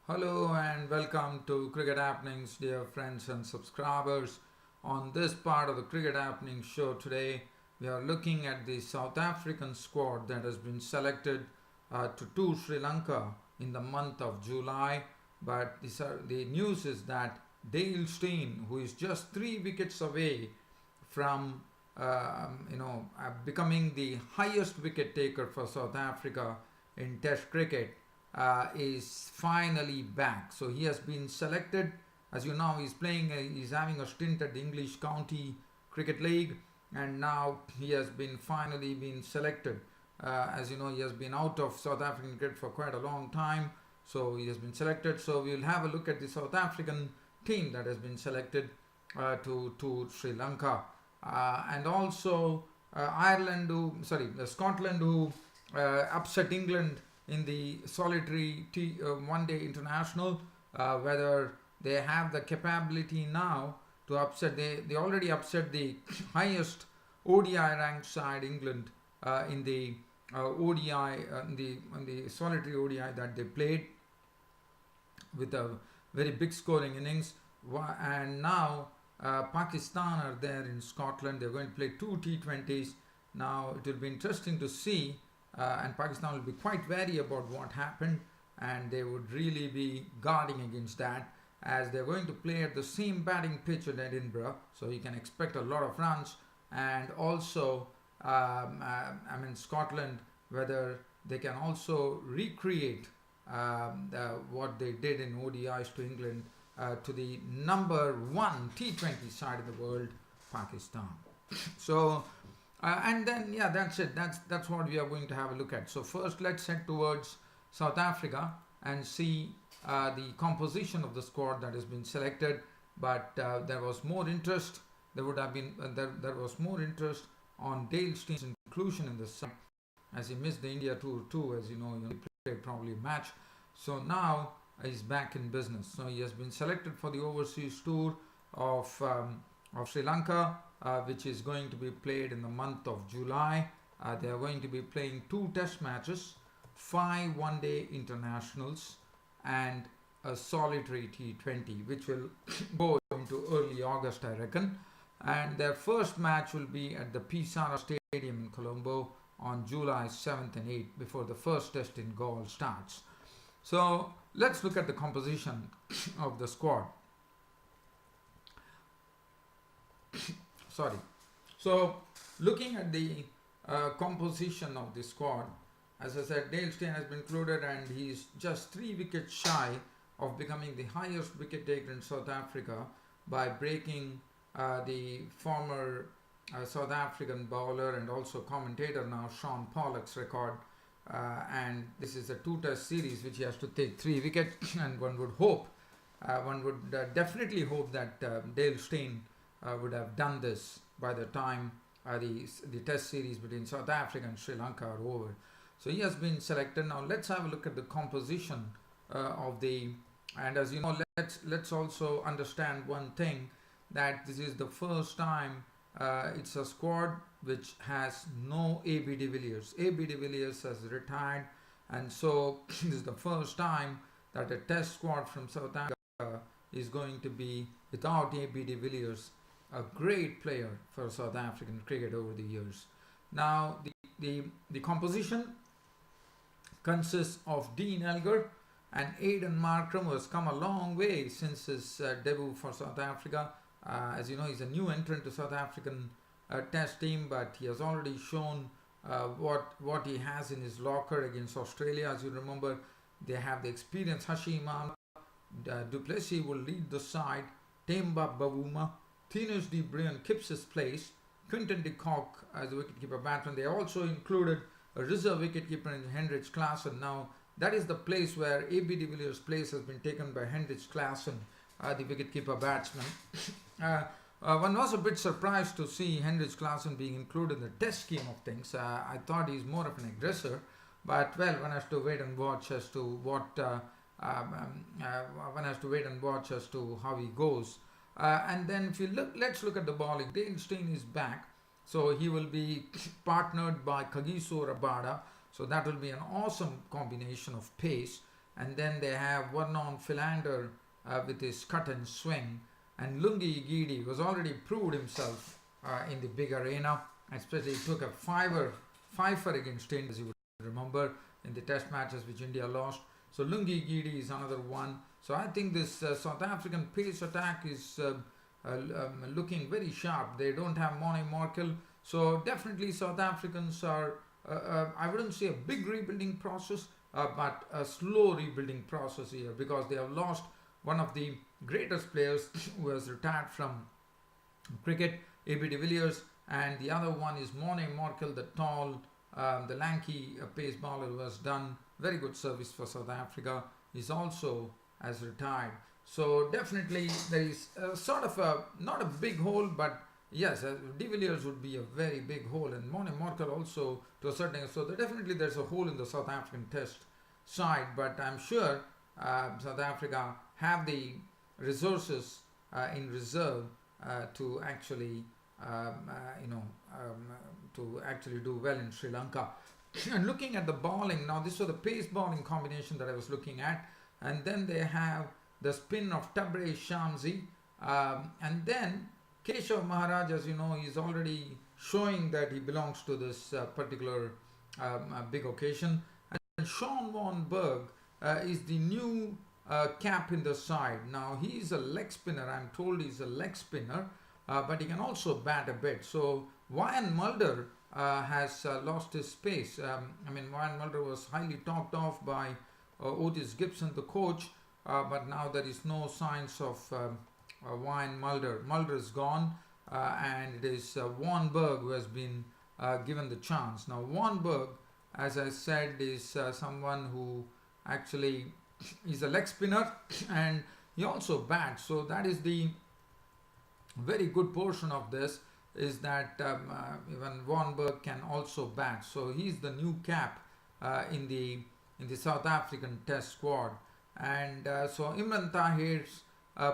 Hello and welcome to Cricket Happenings, dear friends and subscribers. On this part of the Cricket Happenings show today, we are looking at the South African squad that has been selected to tour Sri Lanka in the month of July. But the news is that Dale Steyn, who is just 3 wickets away from becoming the highest wicket taker for South Africa in Test cricket, is finally back. So he has been selected. As you know, he's having a stint at the English County Cricket League, and now he has finally been selected. As you know, he has been out of South African cricket for quite a long time, so he has been selected. So we will have a look at the South African team that has been selected to Sri Lanka, and also Scotland, who upset England in the solitary one-day international. Whether they have the capability now to upset, they already upset the highest ODI ranked side, England, in the ODI, in the solitary ODI that they played with a very big scoring innings. And now Pakistan are there in Scotland. They're going to play 2 T20s. Now it will be interesting to see, and Pakistan will be quite wary about what happened, and they would really be guarding against that, as they're going to play at the same batting pitch at Edinburgh, so you can expect a lot of runs. And also Scotland, whether they can also recreate what they did in ODIs to England, to the number 1 T20 side of the world, Pakistan. So and then, yeah, that's it. That's what we are going to have a look at. So first, let's head towards South Africa and see the composition of the squad that has been selected. But there was more interest. There would have been there was more interest on Dale Steyn's inclusion in the side, as he missed the India tour too. As you know, he played probably a match. So now he's back in business. So he has been selected for the overseas tour of Sri Lanka, which is going to be played in the month of July. They are going to be playing 2 test matches, 5 one-day internationals, and a solitary T20, which will go into early August, I reckon. And their first match will be at the Pisara Stadium in Colombo on July 7th and 8th, before the first test in Galle starts. So let's look at the composition of the squad. So looking at the composition of the squad, as I said, Dale Steyn has been included, and he's just 3 wickets shy of becoming the highest wicket taker in South Africa by breaking the former South African bowler and also commentator now, Sean Pollock's record. And this is a 2-test series which he has to take 3 wickets, and one would definitely hope that Dale Steyn would have done this by the time the test series between South Africa and Sri Lanka are over. So he has been selected. Now let's have a look at the composition and as you know, let's also understand one thing, that this is the first time it's a squad which has no AB de Villiers. AB de Villiers has retired, and so this is the first time that a test squad from South Africa is going to be without AB de Villiers, a great player for South African cricket over the years. Now the composition consists of Dean Elgar and Aidan Markram, who has come a long way since his debut for South Africa. As you know, he's a new entrant to South African test team, but he has already shown what he has in his locker against Australia. As you remember, they have the experienced Hashim Amla. Du Plessis will lead the side. Temba Bavuma, Thinus de Bruin keeps his place. Quinton de Kock as a wicketkeeper batsman. They also included a reserve wicketkeeper in Hendricks Klaasen. Now that is the place where AB de Villiers' place has been taken by Hendricks Klaasen, the wicketkeeper batsman. One was a bit surprised to see Hendricks Klaasen being included in the test scheme of things. I thought he's more of an aggressor, but well, one has to wait and watch as to what one has to wait and watch as to how he goes. And then if you let's look at the bowling. Dale Steyn is back, so he will be partnered by Kagiso Rabada. So that will be an awesome combination of pace. and then they have Vernon Philander with his cut and swing, and Lungi Gidi was already proved himself in the big arena, especially he took a fifer against India, as you would remember, in the test matches which India lost. So Lungi Gidi is another one. So I think this South African pace attack is looking very sharp. They don't have Mone Morkel, so definitely South Africans are, I wouldn't say a big rebuilding process, but a slow rebuilding process here, because they have lost one of the greatest players who has retired from cricket, A.B. de Villiers, and the other one is Mone Morkel, the tall, the lanky pace bowler who has done very good service for South Africa. He's also has retired. So definitely there is sort of a, not a big hole, but yes, de Villiers would be a very big hole, and Mone Morkel also to a certain extent. So definitely there's a hole in the South African test side, but I'm sure South Africa have the resources in reserve to actually to actually do well in Sri Lanka. And looking at the bowling now, this was the pace bowling combination that I was looking at, and then they have the spin of Tabraiz Shamsi, and then Keshav Maharaj, as you know, is already showing that he belongs to this particular big occasion. And Sean Van Berg is the new cap in the side. Now he is a leg spinner. I'm told he's a leg spinner, but he can also bat a bit. So Wyan Mulder has lost his space. Wyan Mulder was highly talked of by Otis Gibson, the coach, but now there is no signs of Wyan Mulder. Mulder is gone, and it is Van Berg who has been given the chance. Now Van Berg, as I said, is someone who actually is a leg spinner, and he also bats. So that is the very good portion of this, is that even Van Berg can also bat. So he's the new cap in the South African Test squad. And so Imran Tahir's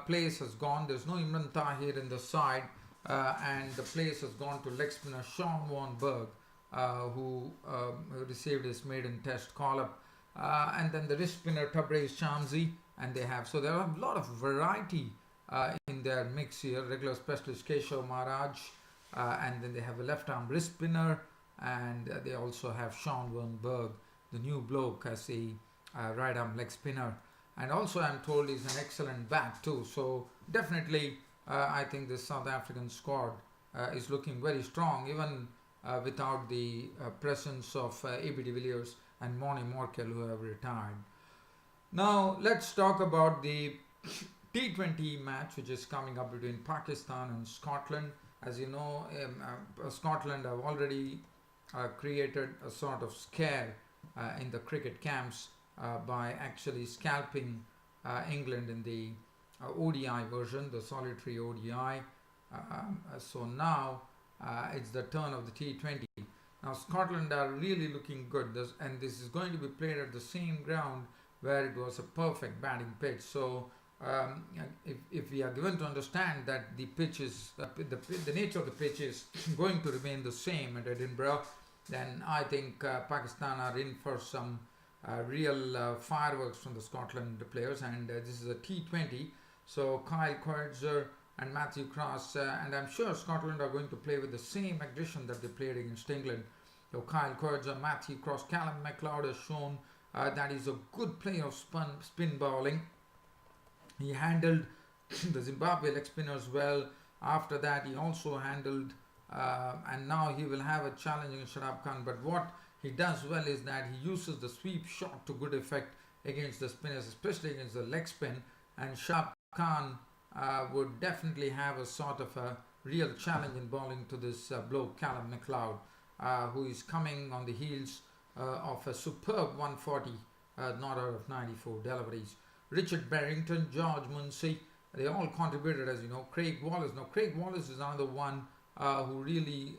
place has gone. There's no Imran Tahir in the side, and the place has gone to leg spinner Sean Van Berg, who received his maiden Test call-up, and then the wrist spinner Tabraiz Shamsi, and they have, so there are a lot of variety in their mix here. Regular specialist Keshav Maharaj, and then they have a left arm wrist spinner, and they also have Sean Van Berg, the new bloke, as a right arm leg spinner. And also I'm told he's an excellent bat too. So definitely I think this South African squad is looking very strong, even without the presence of A.B. de Villiers and Mone Morkel, who have retired. Now let's talk about the T20 match which is coming up between Pakistan and Scotland. As you know, Scotland have already created a sort of scare in the cricket camps by actually scalping England in the ODI version, the solitary ODI. So now it's the turn of the T20. Now Scotland are really looking good, and this is going to be played at the same ground where it was a perfect batting pitch. So if we are given to understand that the pitch is, the nature of the pitch is going to remain the same at Edinburgh, then I think Pakistan are in for some real fireworks from the Scotland players. And this is a T20, so Kyle Coetzer and Matthew Cross, and I'm sure Scotland are going to play with the same aggression that they played against England. So Kyle Coetzer, Matthew Cross, Callum MacLeod has shown that he's a good player of spin bowling. He handled the Zimbabwe leg spinners well. After that he also handled and now he will have a challenge against Sharab Khan. But what he does well is that he uses the sweep shot to good effect against the spinners, especially against the leg spin. And Sharab Khan would definitely have a sort of a real challenge in bowling to this bloke Callum MacLeod, who is coming on the heels of a superb 140 not out of 94 deliveries. Richard Barrington, George Munsey, they all contributed, as you know. Craig Wallace. Now Craig Wallace is another one who really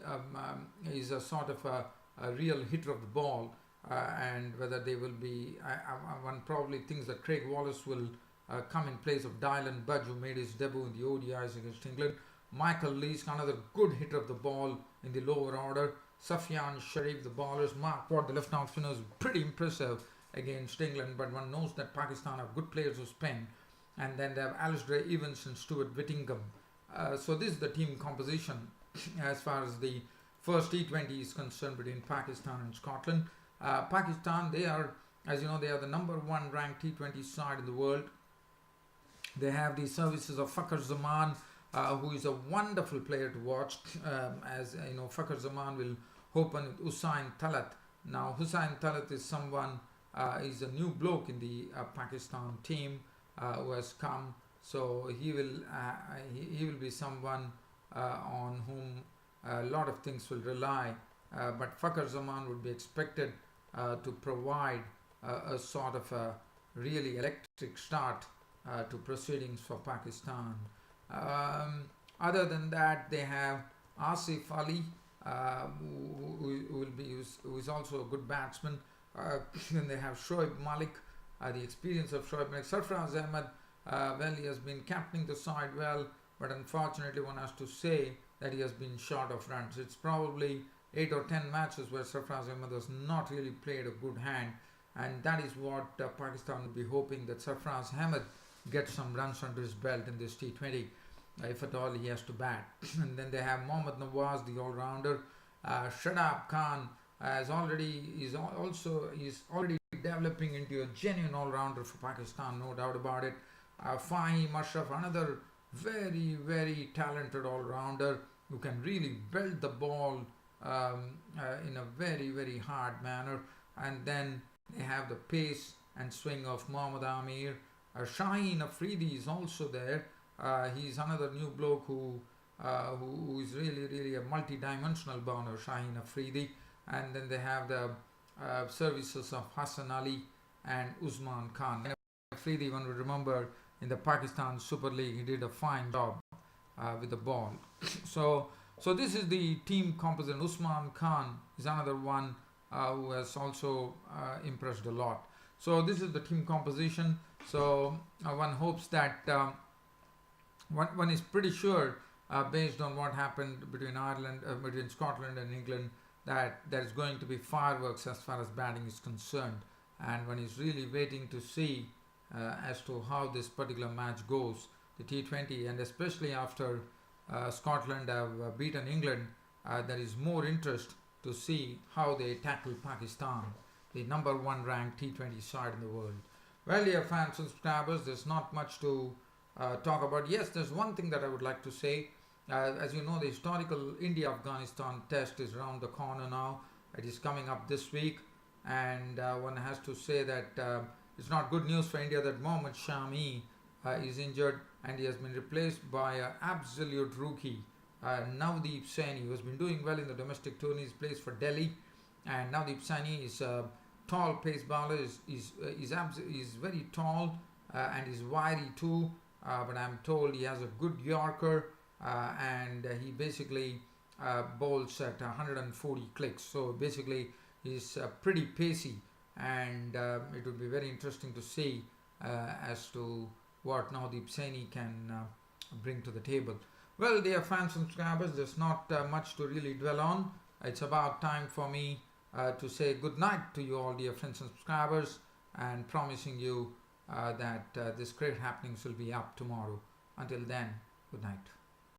is a sort of a real hitter of the ball, and whether they will be, one probably thinks that Craig Wallace will come in place of Dylan Budge, who made his debut in the ODIs against England. Michael Leask, another good hitter of the ball in the lower order. Sufyan Sharif, the bowlers. Mark Watt, the left arm spinner, is pretty impressive against England, but one knows that Pakistan have good players who spin, and then they have Alistair Evans and Stuart Whittingham. So this is the team composition as far as the first T20 is concerned between Pakistan and Scotland. Pakistan, they are, as you know, they are the number one ranked T20 side in the world. They have the services of Fakhar Zaman, who is a wonderful player to watch. As you know, Fakhar Zaman will open with Hussain Talat. Now, Hussain Talat is someone, is a new bloke in the Pakistan team who has come. So he will be someone on whom a lot of things will rely. But Fakhar Zaman would be expected to provide a sort of a really electric start to proceedings for Pakistan. Other than that, they have Asif Ali, who is also a good batsman. Then they have Shoaib Malik, the experience of Shoaib Malik. Sarfraz Ahmed, well, he has been captaining the side well, but unfortunately one has to say that he has been short of runs. It's probably 8 or 10 matches where Sarfraz Ahmed has not really played a good hand, and that is what Pakistan will be hoping, that Sarfraz Ahmed gets some runs under his belt in this T20, if at all he has to bat. And then they have Mohammad Nawaz, the all-rounder. Shadab Khan is already developing into a genuine all-rounder for Pakistan, no doubt about it. Fahim Ashraf, another very, very talented all-rounder who can really belt the ball in a very, very hard manner. And then they have the pace and swing of Mohammad Amir. Shaheen Afridi is also there. He's another new bloke who is really, really a multi-dimensional bowler, Shaheen Afridi. And then they have the services of Hassan Ali and Usman Khan. Afridi, one would remember, in the Pakistan Super League, he did a fine job with the ball. So this is the team composition. Usman Khan is another one who has also impressed a lot. So this is the team composition. So one hopes that one is pretty sure, based on what happened between between Scotland and England, that there is going to be fireworks as far as batting is concerned, and one is really waiting to see as to how this particular match goes, the T20, and especially after Scotland have beaten England, there is more interest to see how they tackle Pakistan, the number one ranked T20 side in the world. Well, dear fans and subscribers, there's not much to talk about. Yes, there's one thing that I would like to say. As you know, the historical India-Afghanistan test is around the corner now. It is coming up this week, and one has to say that it's not good news for India that Mohammad Shami is injured, and he has been replaced by an absolute rookie, Navdeep Saini, who has been doing well in the domestic tourneys, plays for Delhi. And Navdeep Saini is a tall pace bowler, is very tall and is wiry too, but I'm told he has a good Yorker, and he basically bowls at 140 clicks. So basically he's pretty pacey, and it would be very interesting to see as to what Navdeep Saini can bring to the table. Well, dear fans and subscribers, there's not much to really dwell on. It's about time for me to say good night to you all, dear friends and subscribers, and promising you that this great happenings will be up tomorrow. Until then, good night.